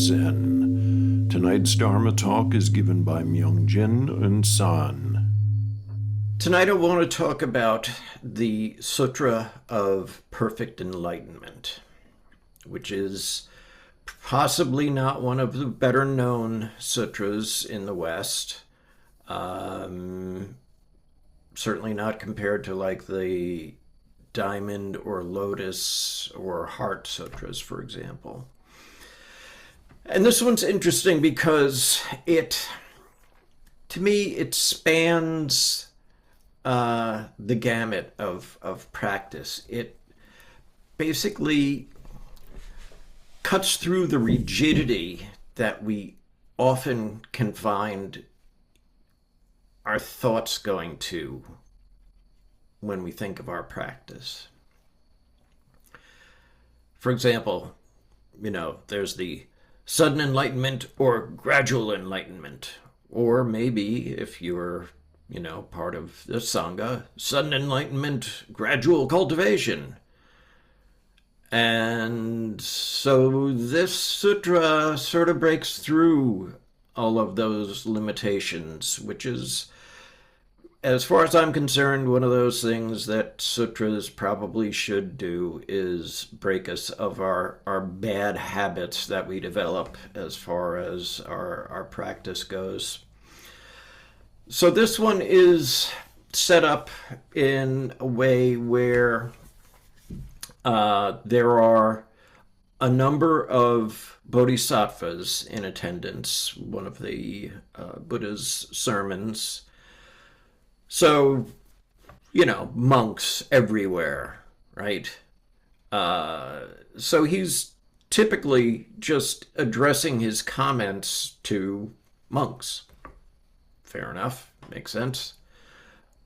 Zen. Tonight's Dharma talk is given by Myung-Jin and San. Tonight I want to talk about the Sutra of Perfect Enlightenment, which is possibly not one of the better known sutras in the West. Certainly not compared to like the Diamond or Lotus or Heart Sutras, for example. And this one's interesting because to me, it spans the gamut of practice. It basically cuts through the rigidity that we often can find our thoughts going to when we think of our practice. For example, there's the sudden enlightenment or gradual enlightenment, or maybe if you're part of the Sangha, sudden enlightenment, gradual cultivation. And so this sutra sort of breaks through all of those limitations, which is, as far as I'm concerned, one of those things that sutras probably should do is break us of our bad habits that we develop as far as our practice goes. So this one is set up in a way where there are a number of Bodhisattvas in attendance, one of the Buddha's sermons. So, monks everywhere, right? So he's typically just addressing his comments to monks. Fair enough, makes sense.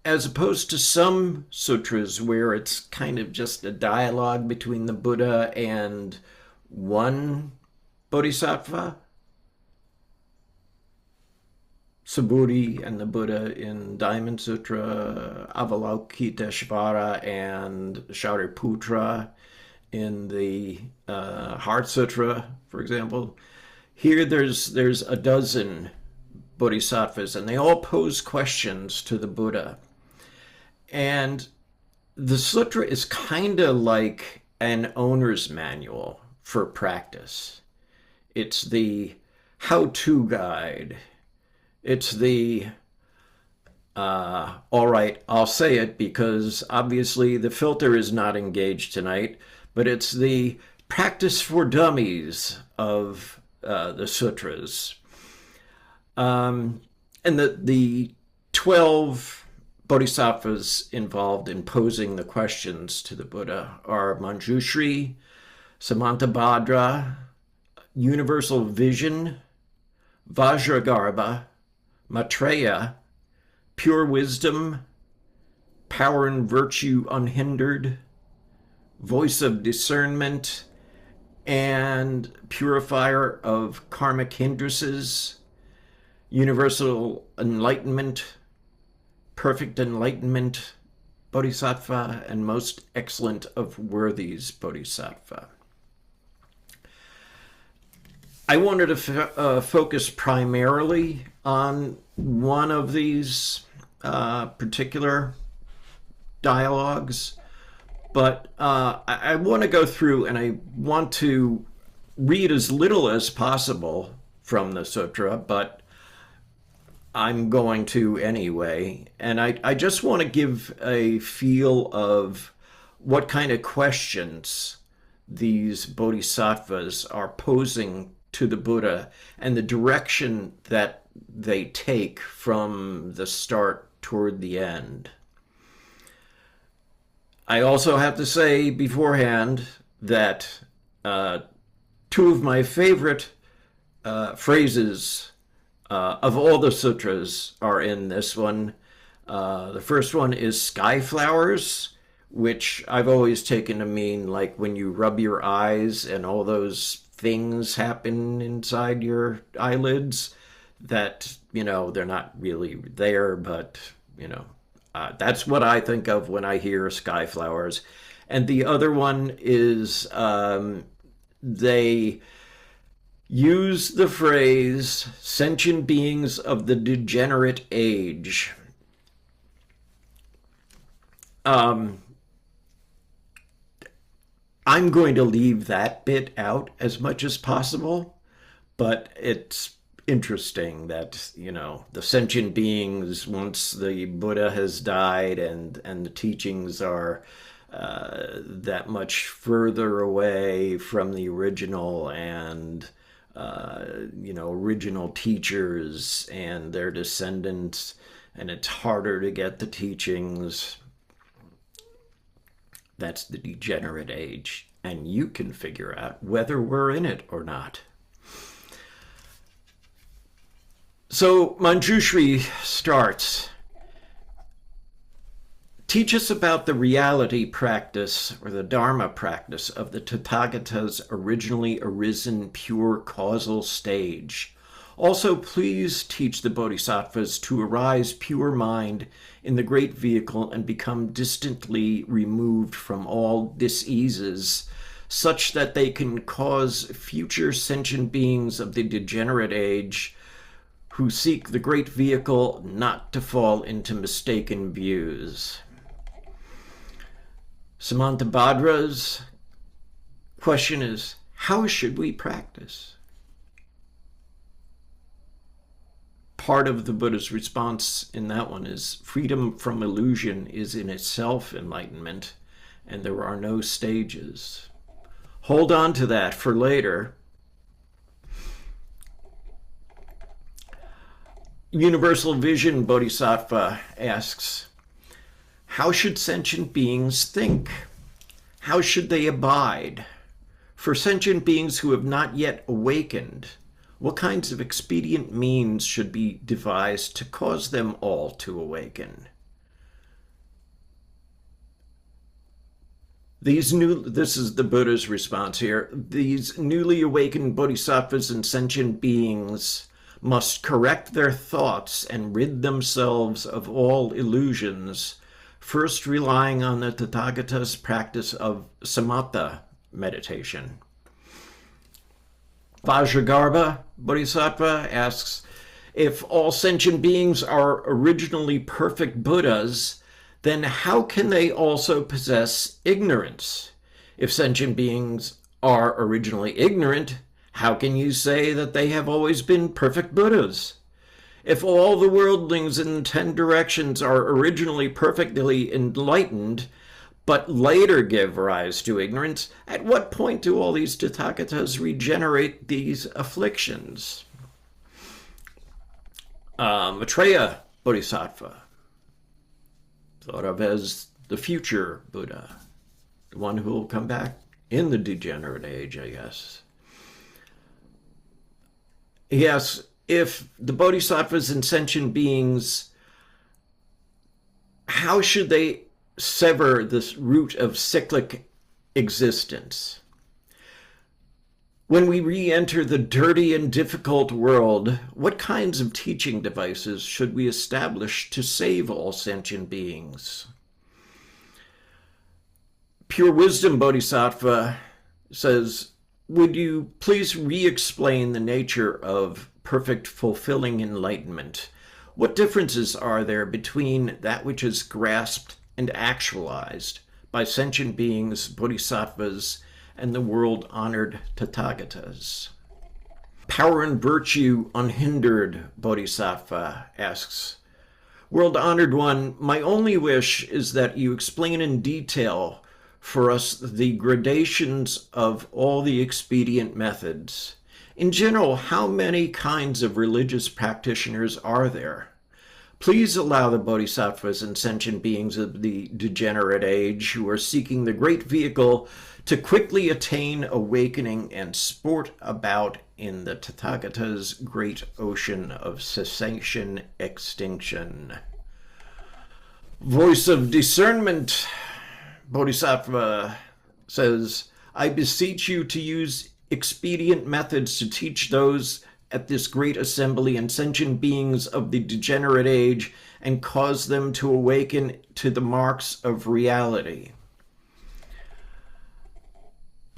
As opposed to some sutras where it's kind of just a dialogue between the Buddha and one Bodhisattva. Subhuti and the Buddha in Diamond Sutra, Avalokiteshvara and Shariputra in the Heart Sutra, for example. Here there's a dozen Bodhisattvas, and they all pose questions to the Buddha. And the sutra is kind of like an owner's manual for practice. It's the how-to guide. It's the, all right, I'll say it because obviously the filter is not engaged tonight, but it's the practice for dummies of the sutras. And the 12 Bodhisattvas involved in posing the questions to the Buddha are Manjushri, Samantabhadra, Universal Vision, Vajragarbha, Maitreya, Pure Wisdom, Power and Virtue Unhindered, Voice of Discernment, and Purifier of Karmic Hindrances, Universal Enlightenment, Perfect Enlightenment, Bodhisattva, and Most Excellent of Worthies Bodhisattva. I wanted to focus primarily on one of these particular dialogues, but I want to go through and I want to read as little as possible from the sutra, but I'm going to anyway. And I just want to give a feel of what kind of questions these bodhisattvas are posing to the Buddha and the direction that they take from the start toward the end. I also have to say beforehand that two of my favorite phrases of all the sutras are in this one. The first one is sky flowers, which I've always taken to mean like when you rub your eyes and all those things happen inside your eyelids that, they're not really there, but, that's what I think of when I hear sky flowers. And the other one is they use the phrase sentient beings of the degenerate age. I'm going to leave that bit out as much as possible, but it's interesting that, the sentient beings, once the Buddha has died and the teachings are that much further away from the original and original teachers and their descendants, and it's harder to get the teachings. That's the degenerate age, and you can figure out whether we're in it or not. So Manjushri starts, teach us about the reality practice or the Dharma practice of the Tathagata's originally arisen pure causal stage. Also, please teach the Bodhisattvas to arise pure mind in the great vehicle and become distantly removed from all diseases, such that they can cause future sentient beings of the degenerate age who seek the great vehicle not to fall into mistaken views. Samantabhadra's question is, how should we practice? Part of the Buddha's response in that one is, freedom from illusion is in itself enlightenment, and there are no stages. Hold on to that for later. Universal Vision Bodhisattva asks, how should sentient beings think? How should they abide? For sentient beings who have not yet awakened, what kinds of expedient means should be devised to cause them all to awaken? This is the Buddha's response here. These newly awakened bodhisattvas and sentient beings must correct their thoughts and rid themselves of all illusions, first relying on the Tathagata's practice of samatha meditation. Vajragarbha Bodhisattva asks, if all sentient beings are originally perfect Buddhas, then how can they also possess ignorance? If sentient beings are originally ignorant, how can you say that they have always been perfect Buddhas? If all the worldlings in the 10 directions are originally perfectly enlightened, but later give rise to ignorance, at what point do all these Tathagatas regenerate these afflictions? Maitreya Bodhisattva, thought of as the future Buddha, the one who will come back in the degenerate age, I guess. He asks, if the bodhisattvas and sentient beings, how should they sever this root of cyclic existence? When we re-enter the dirty and difficult world, what kinds of teaching devices should we establish to save all sentient beings? Pure Wisdom Bodhisattva says, would you please re-explain the nature of perfect fulfilling enlightenment? What differences are there between that which is grasped and actualized by sentient beings, bodhisattvas, and the world-honored Tathagatas? Power and Virtue Unhindered Bodhisattva asks, World-honored one, my only wish is that you explain in detail for us the gradations of all the expedient methods. In general, how many kinds of religious practitioners are there? Please allow the bodhisattvas and sentient beings of the degenerate age who are seeking the great vehicle to quickly attain awakening and sport about in the Tathagata's great ocean of cessation extinction. Voice of Discernment Bodhisattva says, I beseech you to use expedient methods to teach those at this great assembly and sentient beings of the degenerate age and cause them to awaken to the marks of reality.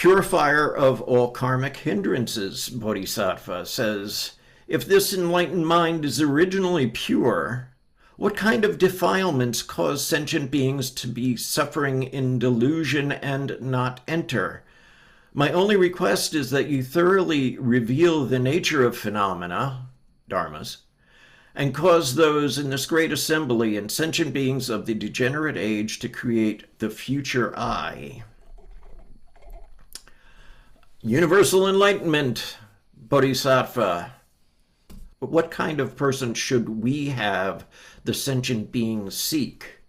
purifier of all karmic hindrances, Bodhisattva says, if this enlightened mind is originally pure, what kind of defilements cause sentient beings to be suffering in delusion and not enter? My only request is that you thoroughly reveal the nature of phenomena, dharmas, and cause those in this great assembly and sentient beings of the degenerate age to create the future I. Universal enlightenment, Bodhisattva. What kind of person should we have the sentient beings seek?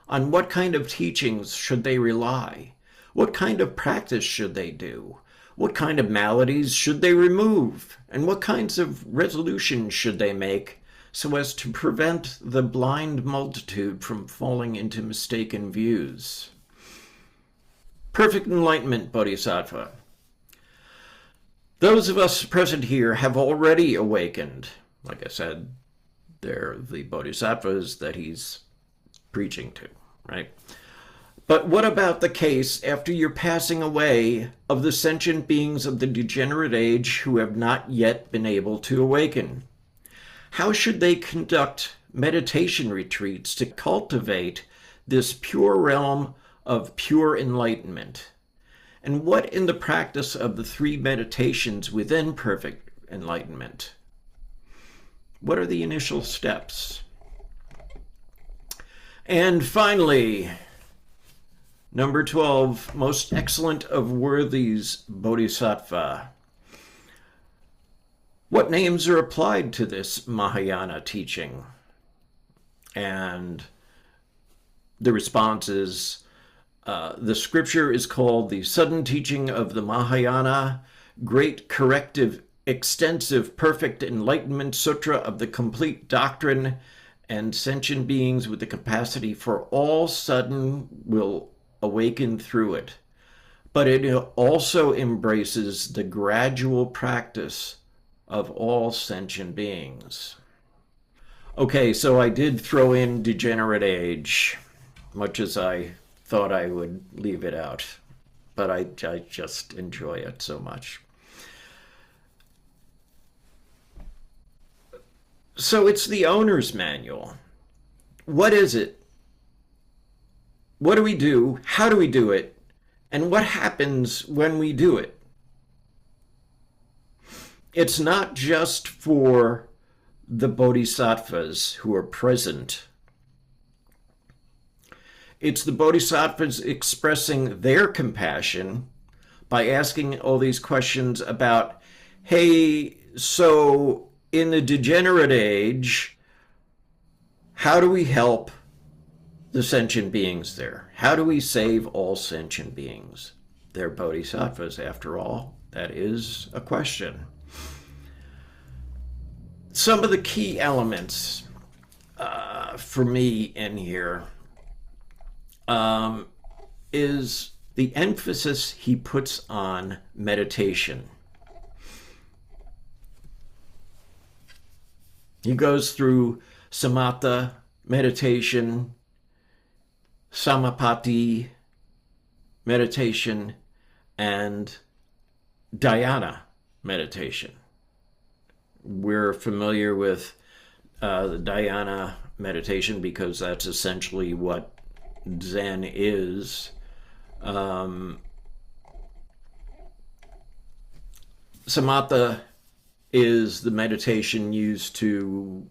On what kind of teachings should they rely? What kind of practice should they do? What kind of maladies should they remove? And what kinds of resolutions should they make so as to prevent the blind multitude from falling into mistaken views? Perfect enlightenment, Bodhisattva. Those of us present here have already awakened. Like I said, they're the bodhisattvas that he's preaching to, right? But what about the case after your passing away of the sentient beings of the degenerate age who have not yet been able to awaken? How should they conduct meditation retreats to cultivate this pure realm of pure enlightenment? And what in the practice of the three meditations within perfect enlightenment? What are the initial steps? And finally, number 12, most excellent of worthies, Bodhisattva. What names are applied to this Mahayana teaching? And the response is, the scripture is called the Sudden Teaching of the Mahayana, Great Corrective, Extensive, Perfect Enlightenment Sutra of the Complete Doctrine, and sentient beings with the capacity for all sudden will awaken through it. But it also embraces the gradual practice of all sentient beings. Okay, so I did throw in degenerate age, much as I thought I would leave it out, but I just enjoy it so much. So it's the owner's manual. What is it? What do we do? How do we do it? And what happens when we do it? It's not just for the bodhisattvas who are present. It's the bodhisattvas expressing their compassion by asking all these questions about, hey, so in the degenerate age, how do we help the sentient beings there? How do we save all sentient beings? They're bodhisattvas, after all. That is a question. Some of the key elements for me in here is the emphasis he puts on meditation. He goes through samatha meditation, samapatti meditation, and dhyana meditation. We're familiar with the dhyana meditation because that's essentially what Zen is. Samatha is the meditation used to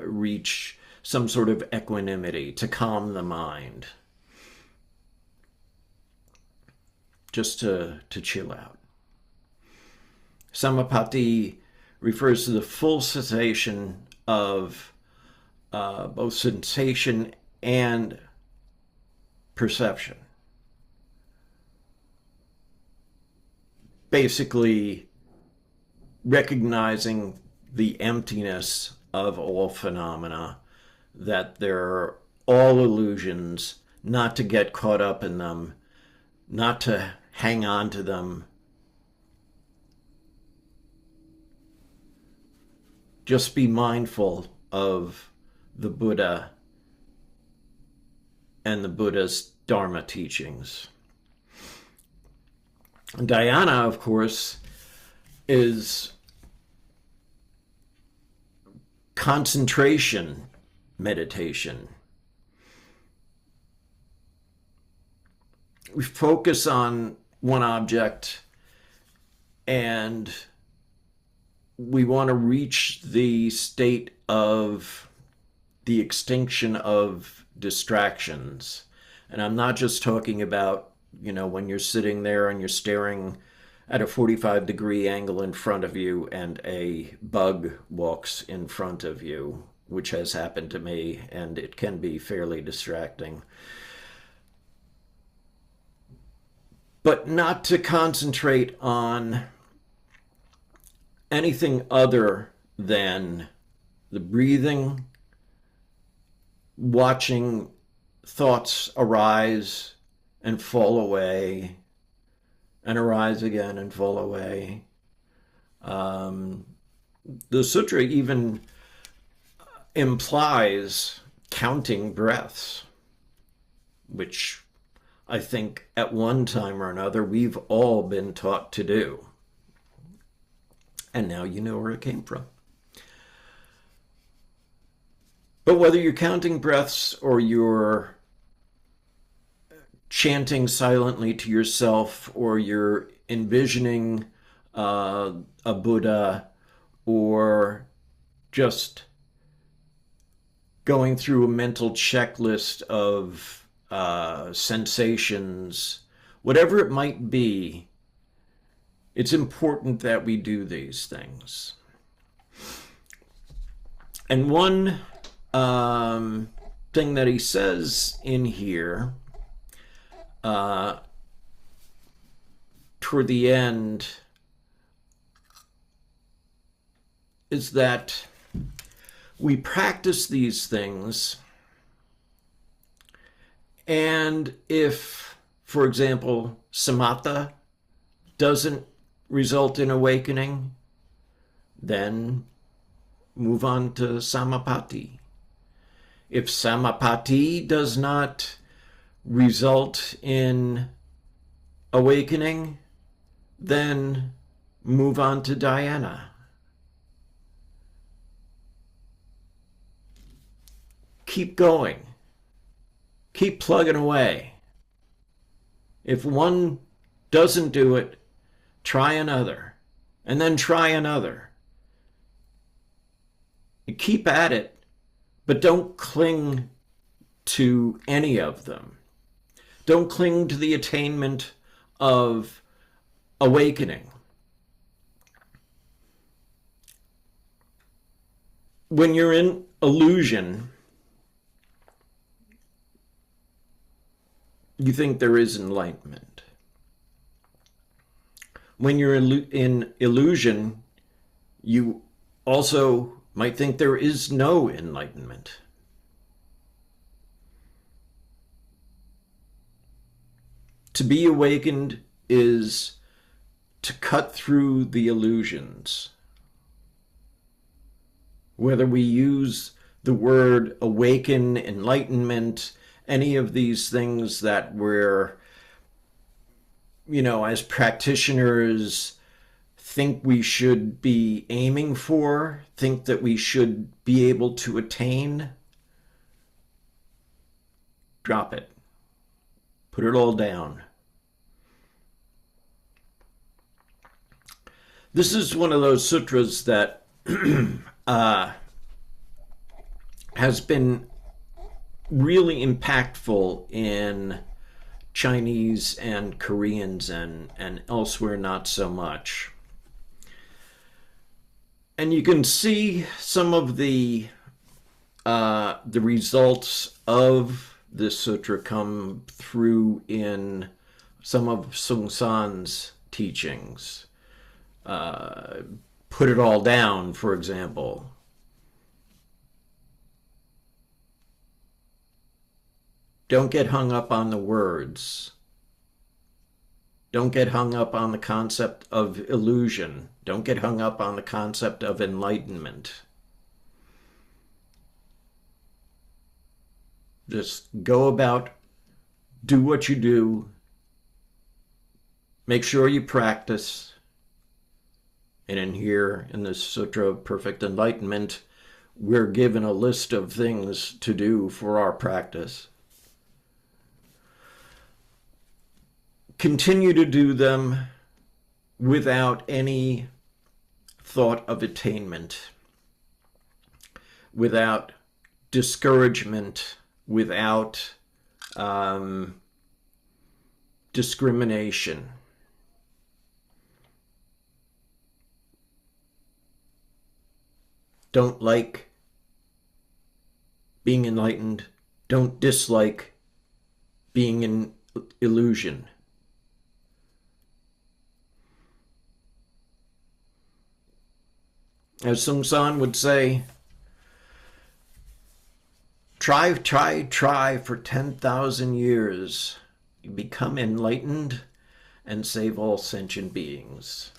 reach some sort of equanimity, to calm the mind, just to chill out. Samapatti refers to the full cessation of both sensation and perception. Basically, recognizing the emptiness of all phenomena, that they're all illusions, not to get caught up in them, not to hang on to them. Just be mindful of the Buddha and the Buddha's Dharma teachings. Dhyana, of course, is concentration meditation. We focus on one object and we want to reach the state of the extinction of distractions. And I'm not just talking about, when you're sitting there and you're staring at a 45-degree angle in front of you and a bug walks in front of you, which has happened to me, and it can be fairly distracting. But not to concentrate on anything other than the breathing, watching thoughts arise and fall away, and arise again and fall away. The sutra even implies counting breaths, which I think at one time or another we've all been taught to do. And now you know where it came from. But whether you're counting breaths or you're chanting silently to yourself, or you're envisioning a Buddha, or just going through a mental checklist of sensations, whatever it might be, it's important that we do these things. And one thing that he says in here, toward the end, is that we practice these things, and if, for example, samatha doesn't result in awakening, then move on to samapati. If samapati does not result in awakening, then move on to dhyana. Keep going. Keep plugging away. If one doesn't do it, try another, and then try another. You keep at it, but don't cling to any of them. Don't cling to the attainment of awakening. When you're in illusion, you think there is enlightenment. When you're in illusion, you also might think there is no enlightenment. To be awakened is to cut through the illusions. Whether we use the word awaken, enlightenment, any of these things that we're, as practitioners, think we should be aiming for, think that we should be able to attain, drop it. Put it all down. This is one of those sutras that has been really impactful in Chinese and Koreans and elsewhere not so much. And you can see some of the results of this sutra come through in some of Sung San's teachings. Put it all down, for example. Don't get hung up on the words. Don't get hung up on the concept of illusion. Don't get hung up on the concept of enlightenment. Just go about, do what you do, make sure you practice. And in here, in the Sutra of Perfect Enlightenment, we're given a list of things to do for our practice. Continue to do them without any thought of attainment, without discouragement, without discrimination. Don't like being enlightened. Don't dislike being in illusion. As Sung San would say, try for 10,000 years. You become enlightened and save all sentient beings.